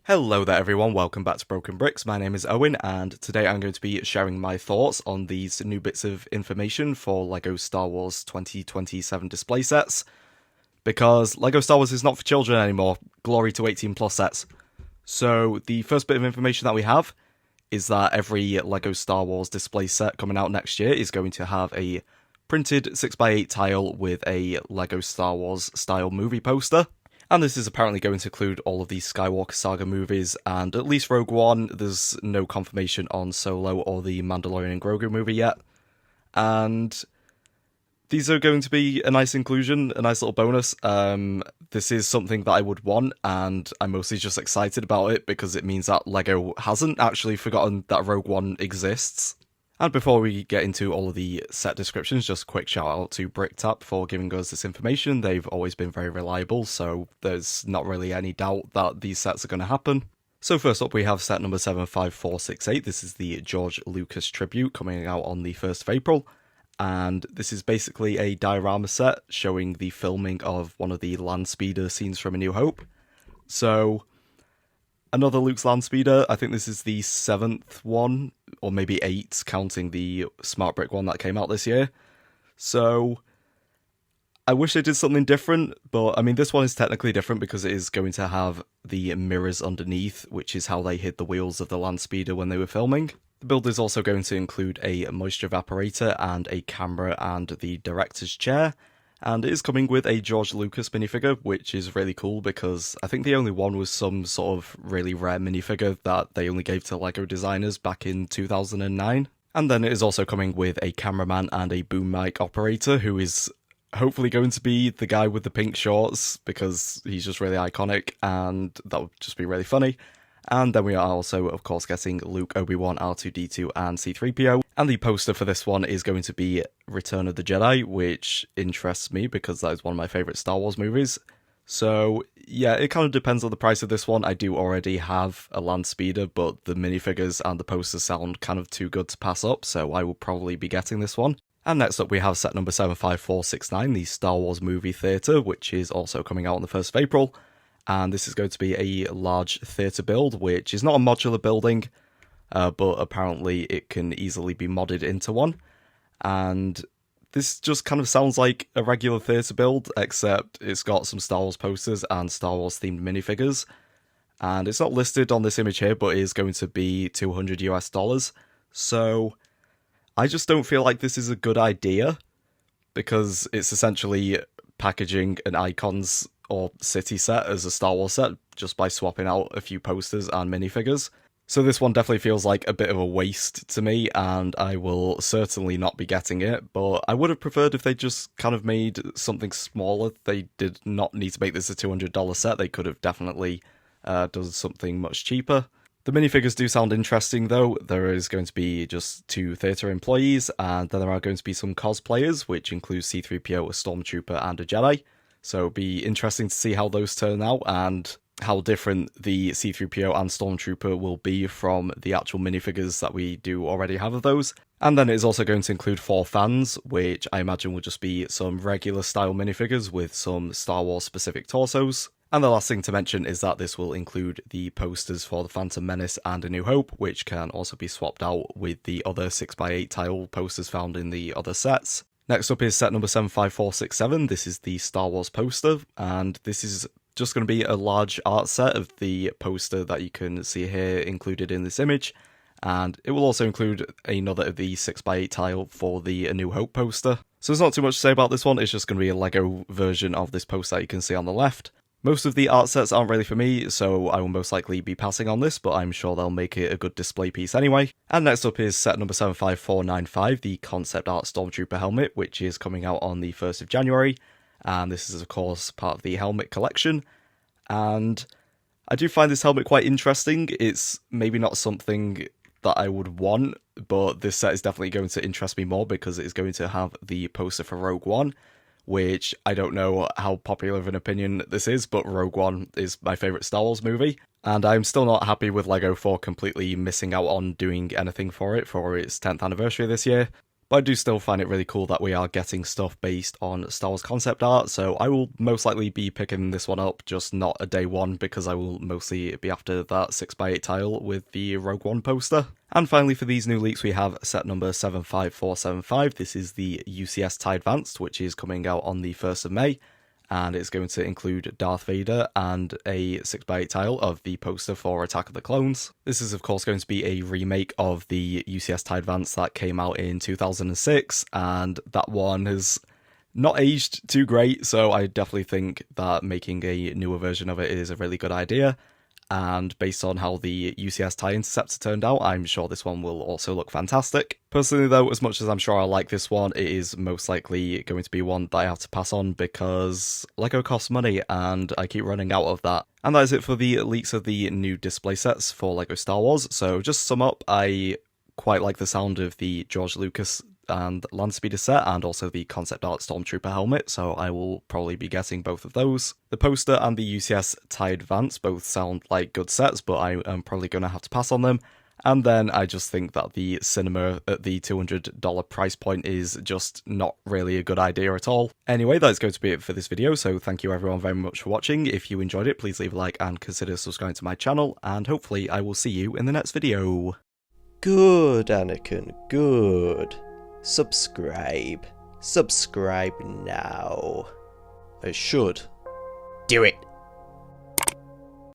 Hello there everyone, welcome back to BrokeNbricks. My name is Owen and today I'm going to be sharing my thoughts on these new bits of information for LEGO Star Wars 2027 display sets. Because LEGO Star Wars is not for children anymore, glory to 18 plus sets. So the first bit of information that we have is that every LEGO Star Wars display set coming out next year is going to have a printed 6x8 tile with a LEGO Star Wars style movie poster. And this is apparently going to include all of the Skywalker Saga movies, and at least Rogue One. There's no confirmation on Solo or the Mandalorian and Grogu movie yet. And these are going to be a nice inclusion, a nice little bonus. This is something that I would want, and I'm mostly just excited about it because it means that LEGO hasn't actually forgotten that Rogue One exists. And before we get into all of the set descriptions, just a quick shout out to BrickTap for giving us this information. They've always been very reliable, so there's not really any doubt that these sets are going to happen. So first up we have set number 75468. This is the George Lucas tribute coming out on the 1st of April. And this is basically a diorama set showing the filming of one of the land speeder scenes from A New Hope. So another Luke's land speeder. I think this is the 7th one, or maybe 8th, counting the Smart Brick one that came out this year. So I wish they did something different, but I mean, this one is technically different because it is going to have the mirrors underneath, which is how they hid the wheels of the land speeder when they were filming. The build is also going to include a moisture evaporator and a camera and the director's chair. And it is coming with a George Lucas minifigure, which is really cool because I think the only one was some sort of really rare minifigure that they only gave to LEGO designers back in 2009. And then it is also coming with a cameraman and a boom mic operator who is hopefully going to be the guy with the pink shorts because he's just really iconic and that would just be really funny. And then we are also, of course, getting Luke, Obi-Wan, R2-D2 and C-3PO. And the poster for this one is going to be Return of the Jedi, which interests me because that is one of my favourite Star Wars movies. So, yeah, it kind of depends on the price of this one. I do already have a land speeder, but the minifigures and the posters sound kind of too good to pass up, so I will probably be getting this one. And next up we have set number 75469, the Star Wars Movie Theatre, which is also coming out on the 1st of April. And this is going to be a large theatre build, which is not a modular building, but apparently it can easily be modded into one. And this just kind of sounds like a regular theatre build, except it's got some Star Wars posters and Star Wars themed minifigures. And it's not listed on this image here, but it is going to be $200 US. So I just don't feel like this is a good idea, because it's essentially packaging an icons or city set as a Star Wars set just by swapping out a few posters and minifigures. So this one definitely feels like a bit of a waste to me, and I will certainly not be getting it, but I would have preferred if they just kind of made something smaller. They did not need to make this a $200 set, they could have definitely done something much cheaper. The minifigures do sound interesting though. There is going to be just 2 theatre employees, and then there are going to be some cosplayers, which includes C-3PO, a Stormtrooper and a Jedi. So it'll be interesting to see how those turn out and how different the C-3PO and Stormtrooper will be from the actual minifigures that we do already have of those. And then it is also going to include 4 fans, which I imagine will just be some regular style minifigures with some Star Wars specific torsos. And the last thing to mention is that this will include the posters for The Phantom Menace and A New Hope, which can also be swapped out with the other 6x8 tile posters found in the other sets. Next up is set number 75467. This is the Star Wars poster, and this is just going to be a large art set of the poster that you can see here included in this image, and it will also include another of the 6x8 tile for the A New Hope poster. So there's not too much to say about this one, it's just going to be a LEGO version of this poster that you can see on the left. Most of the art sets aren't really for me, so I will most likely be passing on this, but I'm sure they'll make it a good display piece anyway. And next up is set number 75495, the concept art Stormtrooper helmet, which is coming out on the 1st of January. And this is, of course, part of the helmet collection. And I do find this helmet quite interesting. It's maybe not something that I would want, but this set is definitely going to interest me more because it is going to have the poster for Rogue One, which I don't know how popular of an opinion this is, but Rogue One is my favourite Star Wars movie, and I'm still not happy with LEGO for completely missing out on doing anything for it for its 10th anniversary this year. But I do still find it really cool that we are getting stuff based on Star Wars concept art, so I will most likely be picking this one up, just not a day one, because I will mostly be after that 6x8 tile with the Rogue One poster. And finally, for these new leaks, we have set number 75475. This is the UCS TIE Advanced, which is coming out on the 1st of May. And it's going to include Darth Vader and a 6x8 tile of the poster for Attack of the Clones. This is of course going to be a remake of the UCS TIE Advance that came out in 2006, and that one has not aged too great, so I definitely think that making a newer version of it is a really good idea. And based on how the UCS TIE Interceptor turned out, I'm sure this one will also look fantastic. Personally though, as much as I'm sure I like this one, it is most likely going to be one that I have to pass on because LEGO costs money and I keep running out of that. And that is it for the leaks of the new display sets for LEGO Star Wars. So just to sum up, I quite like the sound of the George Lucas and Landspeeder set, and also the concept art Stormtrooper helmet, so I will probably be getting both of those. The poster and the UCS TIE Advance both sound like good sets, but I am probably going to have to pass on them. And then I just think that the cinema at the $200 price point is just not really a good idea at all. Anyway, that's going to be it for this video, so thank you everyone very much for watching. If you enjoyed it, please leave a like and consider subscribing to my channel, and hopefully I will see you in the next video. Good, Anakin, good. Subscribe. Subscribe now. I should. Do it.